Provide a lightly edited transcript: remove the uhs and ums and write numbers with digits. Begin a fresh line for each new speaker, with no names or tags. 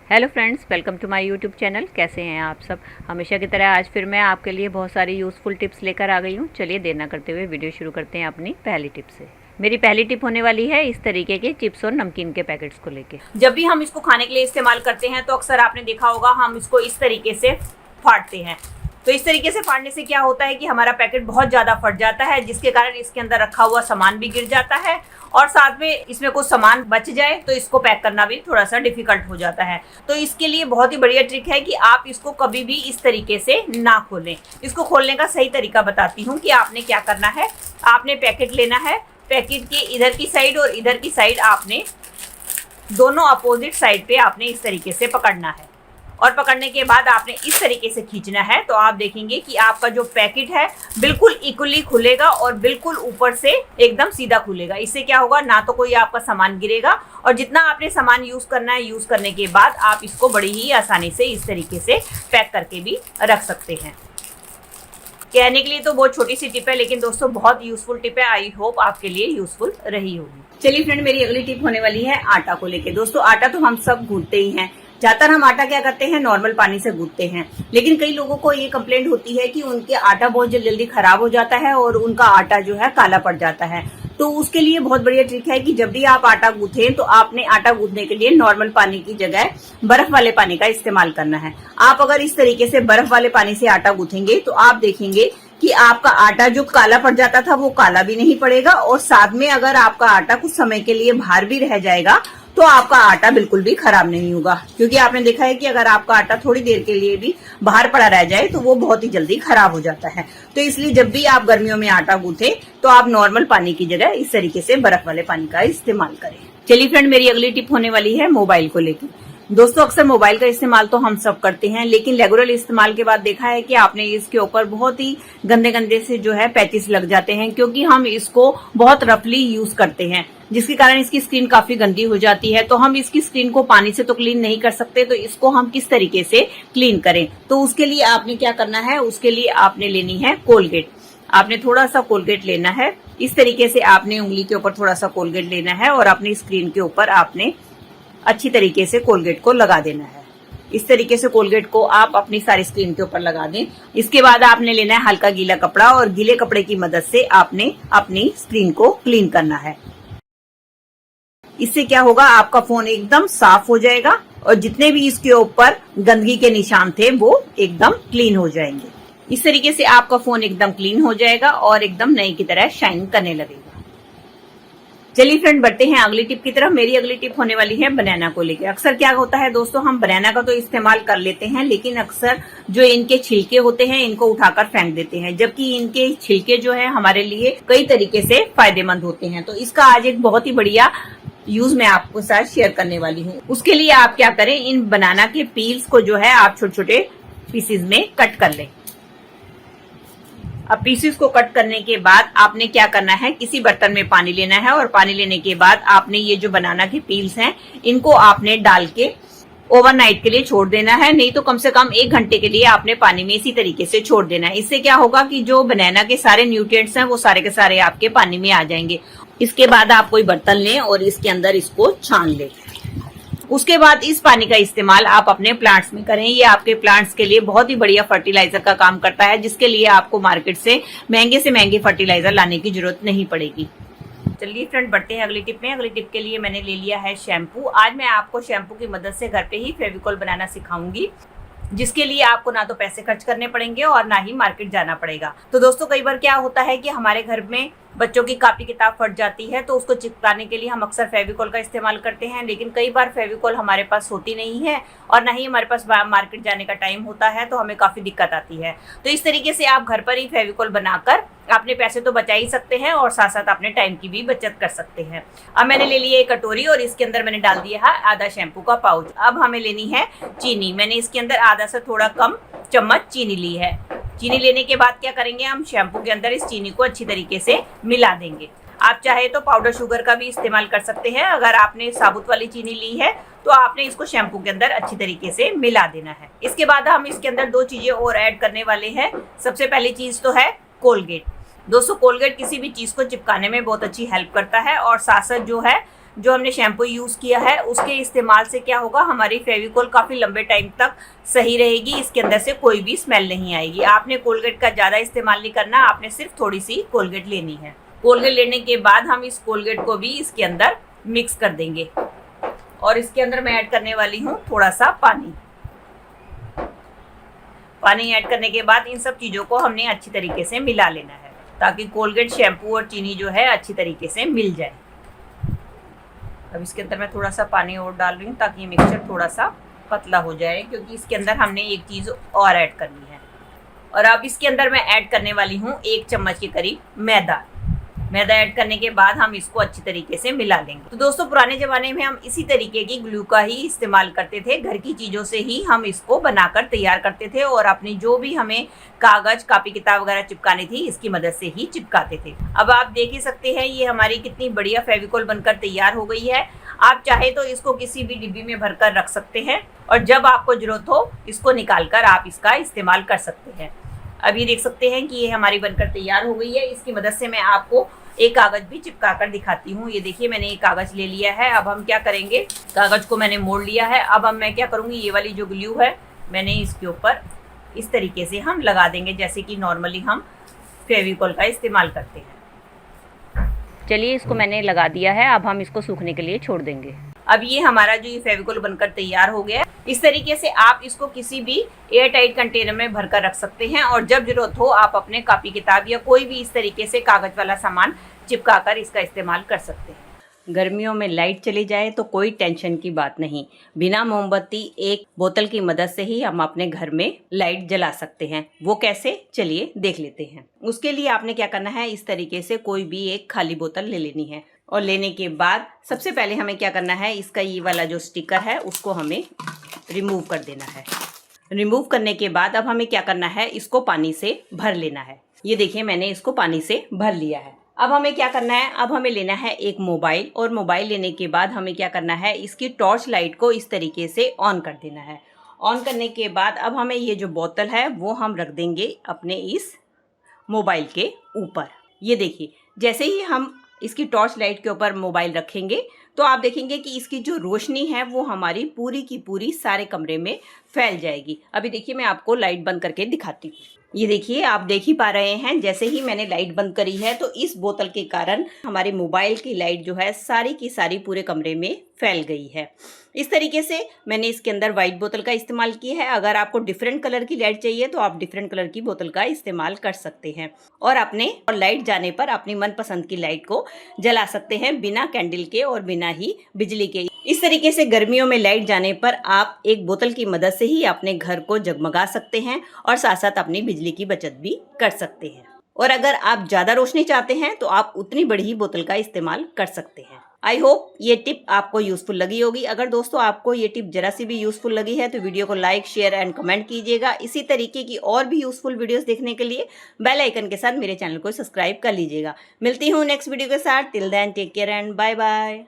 Hello friends, welcome to my YouTube channel. कैसे हैं आप सब। हमेशा की तरह आज फिर मैं आपके लिए बहुत सारी यूज़फुल टिप्स लेकर आ गई हूँ। चलिए देर ना करते हुए वीडियो शुरू करते हैं अपनी पहली टिप से। मेरी पहली टिप होने वाली है इस तरीके के चिप्स और नमकीन के पैकेट्स को लेके। जब भी हम इसको खाने के लिए इस्तेमाल करते हैं तो अक्सर आपने देखा होगा हम इसको इस तरीके से फाड़ते हैं। तो इस तरीके से फाड़ने से क्या होता है कि हमारा पैकेट बहुत ज़्यादा फट जाता है, जिसके कारण इसके अंदर रखा हुआ सामान भी गिर जाता है और साथ में इसमें कुछ सामान बच जाए तो इसको पैक करना भी थोड़ा सा डिफिकल्ट हो जाता है। तो इसके लिए बहुत ही बढ़िया ट्रिक है कि आप इसको कभी भी इस तरीके से ना खोलें। इसको खोलने का सही तरीका बताती हूँ कि आपने क्या करना है। आपने पैकेट लेना है, पैकेट के इधर की साइड और इधर की साइड आपने दोनों अपोजिट साइड पे आपने इस तरीके से पकड़ना है और पकड़ने के बाद आपने इस तरीके से खींचना है। तो आप देखेंगे कि आपका जो पैकेट है बिल्कुल इक्वली खुलेगा और बिल्कुल ऊपर से एकदम सीधा खुलेगा। इससे क्या होगा, ना तो कोई आपका सामान गिरेगा और जितना आपने सामान यूज करना है, यूज करने के बाद आप इसको बड़ी ही आसानी से इस तरीके से पैक करके भी रख सकते हैं। कहने के लिए तो बहुत छोटी सी टिप है, लेकिन दोस्तों बहुत यूजफुल टिप है। आई होप आपके लिए यूजफुल रही होगी। चलिए फ्रेंड, मेरी अगली टिप होने वाली है आटा को लेके। दोस्तों आटा तो हम सब गूंथते ही हैं। ज्यादातर हम आटा क्या करते हैं, नॉर्मल पानी से गूंथते हैं, लेकिन कई लोगों को ये कंप्लेंट होती है कि उनके आटा बहुत जल्दी खराब हो जाता है और उनका आटा जो है काला पड़ जाता है। तो उसके लिए बहुत बढ़िया ट्रिक है कि जब भी आप आटा गूंथें तो आपने आटा गूंथने के लिए नॉर्मल पानी की जगह बर्फ वाले पानी का इस्तेमाल करना है। आप अगर इस तरीके से बर्फ वाले पानी से आटा गूंथेंगे तो आप देखेंगे कि आपका आटा जो काला पड़ जाता था वो काला भी नहीं पड़ेगा और साथ में अगर आपका आटा कुछ समय के लिए बाहर भी रह जाएगा तो आपका आटा बिल्कुल भी खराब नहीं होगा। क्योंकि आपने देखा है कि अगर आपका आटा थोड़ी देर के लिए भी बाहर पड़ा रह जाए तो वो बहुत ही जल्दी खराब हो जाता है। तो इसलिए जब भी आप गर्मियों में आटा गूंथे तो आप नॉर्मल पानी की जगह इस तरीके से बर्फ वाले पानी का इस्तेमाल करें। चलिए फ्रेंड, मेरी अगली टिप होने वाली है मोबाइल को लेकर। दोस्तों अक्सर मोबाइल का इस्तेमाल तो हम सब करते हैं, लेकिन रेगुलर इस्तेमाल के बाद देखा है कि आपने इसके ऊपर बहुत ही गंदे गंदे से जो है पैचेस लग जाते हैं, क्योंकि हम इसको बहुत रफली यूज करते हैं, जिसके कारण इसकी स्क्रीन काफी गंदी हो जाती है। तो हम इसकी स्क्रीन को पानी से तो क्लीन नहीं कर सकते, तो इसको हम किस तरीके से क्लीन करें। तो उसके लिए आपने क्या करना है, उसके लिए आपने लेनी है कोलगेट। आपने थोड़ा सा कोलगेट लेना है, इस तरीके से आपने उंगली के ऊपर थोड़ा सा कोलगेट लेना है और अपनी स्क्रीन के ऊपर आपने अच्छी तरीके से कोलगेट को लगा देना है। इस तरीके से कोलगेट को आप अपनी सारी स्क्रीन के ऊपर लगा दें। इसके बाद आपने लेना है हल्का गीला कपड़ा और गीले कपड़े की मदद से आपने अपनी स्क्रीन को क्लीन करना है। इससे क्या होगा, आपका फोन एकदम साफ हो जाएगा और जितने भी इसके ऊपर गंदगी के निशान थे वो एकदम क्लीन हो जाएंगे। इस तरीके से आपका फोन एकदम क्लीन हो जाएगा और एकदम नई की तरह शाइन करने लगेगा। चलिए फ्रेंड, बढ़ते हैं अगली टिप की तरफ। मेरी अगली टिप होने वाली है बनाना को लेकर। अक्सर क्या होता है दोस्तों, हम बनाना का तो इस्तेमाल कर लेते हैं, लेकिन अक्सर जो इनके छिलके होते हैं इनको उठाकर फेंक देते हैं, जबकि इनके छिलके जो है हमारे लिए कई तरीके से फायदेमंद होते हैं। तो इसका आज एक बहुत ही बढ़िया यूज मैं आपको साथ शेयर करने वाली हूँ। उसके लिए आप क्या करें, इन बनाना के पील्स को जो है आप छोटे छोटे पीसेज में कट कर लें। अब पीसेस को कट करने के बाद आपने क्या करना है, किसी बर्तन में पानी लेना है और पानी लेने के बाद आपने ये जो बनाना के पील्स हैं इनको आपने डाल के ओवरनाइट के लिए छोड़ देना है। नहीं तो कम से कम 1 घंटे के लिए आपने पानी में इसी तरीके से छोड़ देना है। इससे क्या होगा कि जो बनाना के सारे न्यूट्रिएंट्स हैं वो सारे के सारे आपके पानी में आ जाएंगे। इसके बाद आप कोई बर्तन लें और इसके अंदर इसको छान लें। उसके बाद इस पानी का इस्तेमाल आप अपने प्लांट्स में करें। ये आपके प्लांट्स के लिए बहुत ही बढ़िया फर्टिलाइजर का काम करता है, जिसके लिए आपको मार्केट से महंगे फर्टिलाइजर लाने की जरूरत नहीं पड़ेगी। चलिए फ्रेंड, बढ़ते हैं अगली टिप में। अगली टिप के लिए मैंने ले लिया है शैम्पू। आज मैं आपको शैम्पू की मदद से घर पे ही फेविकॉल बनाना सिखाऊंगी, जिसके लिए आपको ना तो पैसे खर्च करने पड़ेंगे और ना ही मार्केट जाना पड़ेगा। तो दोस्तों कई बार क्या होता है कि हमारे घर में बच्चों की कॉपी किताब फट जाती है, तो उसको चिपकाने के लिए हम अक्सर फेविकॉल का इस्तेमाल करते हैं, लेकिन कई बार फेविकॉल हमारे पास होती नहीं है और ना ही हमारे पास मार्केट जाने का टाइम होता है, तो हमें काफ़ी दिक्कत आती है। तो इस तरीके से आप घर पर ही फेविकॉल बनाकर अपने पैसे तो बचा ही सकते हैं और साथ साथ अपने टाइम की भी बचत कर सकते हैं। अब मैंने ले लिया एक कटोरी और इसके अंदर मैंने डाल दिया है आधा शैम्पू का पाउच। अब हमें लेनी है चीनी। मैंने इसके अंदर आधा से थोड़ा कम चम्मच चीनी ली है। चीनी लेने के बाद क्या करेंगे, हम शैम्पू के अंदर इस चीनी को अच्छी तरीके से मिला देंगे। आप चाहे तो पाउडर शुगर का भी इस्तेमाल कर सकते हैं। अगर आपने साबुत वाली चीनी ली है तो आपने इसको शैम्पू के अंदर अच्छी तरीके से मिला देना है। इसके बाद हम इसके अंदर 2 चीजें और ऐड करने वाले हैं। सबसे पहली चीज तो है कोलगेट। दोस्तों कोलगेट किसी भी चीज को चिपकाने में बहुत अच्छी हेल्प करता है और साथ साथ जो है जो हमने शैम्पू यूज़ किया है उसके इस्तेमाल से क्या होगा, हमारी फेविकोल काफ़ी लंबे टाइम तक सही रहेगी, इसके अंदर से कोई भी स्मेल नहीं आएगी। आपने कोलगेट का ज़्यादा इस्तेमाल नहीं करना, आपने सिर्फ थोड़ी सी कोलगेट लेनी है। कोलगेट लेने के बाद हम इस कोलगेट को भी इसके अंदर मिक्स कर देंगे और इसके अंदर मैं ऐड करने वाली हूँ थोड़ा सा पानी। पानी ऐड करने के बाद इन सब चीज़ों को हमने अच्छी तरीके से मिला लेना है ताकि कोलगेट, शैम्पू और चीनी जो है अच्छी तरीके से मिल जाए। अब इसके अंदर मैं थोड़ा सा पानी और डाल रही हूँ ताकि ये मिक्सचर थोड़ा सा पतला हो जाए, क्योंकि इसके अंदर हमने एक चीज़ और ऐड करनी है। और अब इसके अंदर मैं ऐड करने वाली हूँ 1 चम्मच के करीब मैदा। मैदा ऐड करने के बाद हम इसको अच्छी तरीके से मिला लेंगे। तो दोस्तों, पुराने ज़माने में हम इसी तरीके की ग्लू का ही इस्तेमाल करते थे। घर की चीज़ों से ही हम इसको बनाकर तैयार करते थे और अपनी जो भी हमें कागज़, कापी किताब वगैरह चिपकानी थी इसकी मदद से ही चिपकाते थे। अब आप देख ही सकते हैं ये हमारी कितनी बढ़िया फेविकोल बनकर तैयार हो गई है। आप चाहे तो इसको किसी भी डिब्बी में भरकर रख सकते हैं और जब आपको ज़रूरत हो इसको निकाल कर आप इसका इस्तेमाल कर सकते हैं। अब ये देख सकते हैं कि ये हमारी बनकर तैयार हो गई है। इसकी मदद से मैं आपको एक कागज़ भी चिपका कर दिखाती हूँ। ये देखिए, मैंने एक कागज़ ले लिया है। अब हम क्या करेंगे, कागज़ को मैंने मोड़ लिया है। अब मैं क्या करूँगी, ये वाली जो ग्लू है मैंने इसके ऊपर इस तरीके से हम लगा देंगे जैसे कि नॉर्मली हम फेविकोल का इस्तेमाल करते हैं। चलिए, इसको मैंने लगा दिया है। अब हम इसको सूखने के लिए छोड़ देंगे। अब ये हमारा जो ये फेविकोल बनकर तैयार हो गया है। इस तरीके से आप इसको किसी भी एयर टाइट कंटेनर में भरकर रख सकते हैं और जब जरूरत हो आप अपने कॉपी किताब या कोई भी इस तरीके से कागज़ वाला सामान चिपका कर इसका इस्तेमाल कर सकते हैं। गर्मियों में लाइट चली जाए तो कोई टेंशन की बात नहीं। बिना मोमबत्ती एक बोतल की मदद से ही हम अपने घर में लाइट जला सकते हैं। वो कैसे, चलिए देख लेते हैं। उसके लिए आपने क्या करना है, इस तरीके से कोई भी एक खाली बोतल ले लेनी है और लेने के बाद सबसे पहले हमें क्या करना है, इसका ये वाला जो स्टिकर है उसको हमें रिमूव कर देना है। रिमूव करने के बाद अब हमें क्या करना है, इसको पानी से भर लेना है। ये देखिए, मैंने इसको पानी से भर लिया है। अब हमें क्या करना है, अब हमें लेना है एक मोबाइल और मोबाइल लेने के बाद हमें क्या करना है, इसकी टॉर्च लाइट को इस तरीके से ऑन कर देना है। ऑन करने के बाद अब हमें ये जो बोतल है वो हम रख देंगे अपने इस मोबाइल के ऊपर। ये देखिए, जैसे ही हम इसकी टॉर्च लाइट के ऊपर मोबाइल रखेंगे तो आप देखेंगे कि इसकी जो रोशनी है वो हमारी पूरी की पूरी सारे कमरे में फैल जाएगी। अभी देखिए, मैं आपको लाइट बंद करके दिखाती हूँ। ये देखिए, आप देख ही पा रहे हैं, जैसे ही मैंने लाइट बंद करी है तो इस बोतल के कारण हमारे मोबाइल की लाइट जो है सारी की सारी पूरे कमरे में फैल गई है। इस तरीके से मैंने इसके अंदर वाइट बोतल का इस्तेमाल किया है। अगर आपको डिफरेंट कलर की लाइट चाहिए तो आप डिफरेंट कलर की बोतल का इस्तेमाल कर सकते हैं और अपने और लाइट जाने पर अपनी मनपसंद की लाइट को जला सकते हैं बिना कैंडल के और बिना ही बिजली के। इस तरीके से गर्मियों में लाइट जाने पर आप एक बोतल की मदद से ही अपने घर को जगमगा सकते हैं और साथ साथ अपनी बिजली की बचत भी कर सकते हैं। और अगर आप ज़्यादा रोशनी चाहते हैं तो आप उतनी बड़ी ही बोतल का इस्तेमाल कर सकते हैं। आई होप ये टिप आपको यूज़फुल लगी होगी। अगर दोस्तों आपको ये टिप जरा सी भी यूज़फुल लगी है तो वीडियो को लाइक, शेयर एंड कमेंट कीजिएगा। इसी तरीके की और भी यूज़फुल वीडियोस देखने के लिए बेल आइकन के साथ मेरे चैनल को सब्सक्राइब कर लीजिएगा। मिलती हूँ नेक्स्ट वीडियो के साथ। Till then take care and bye bye.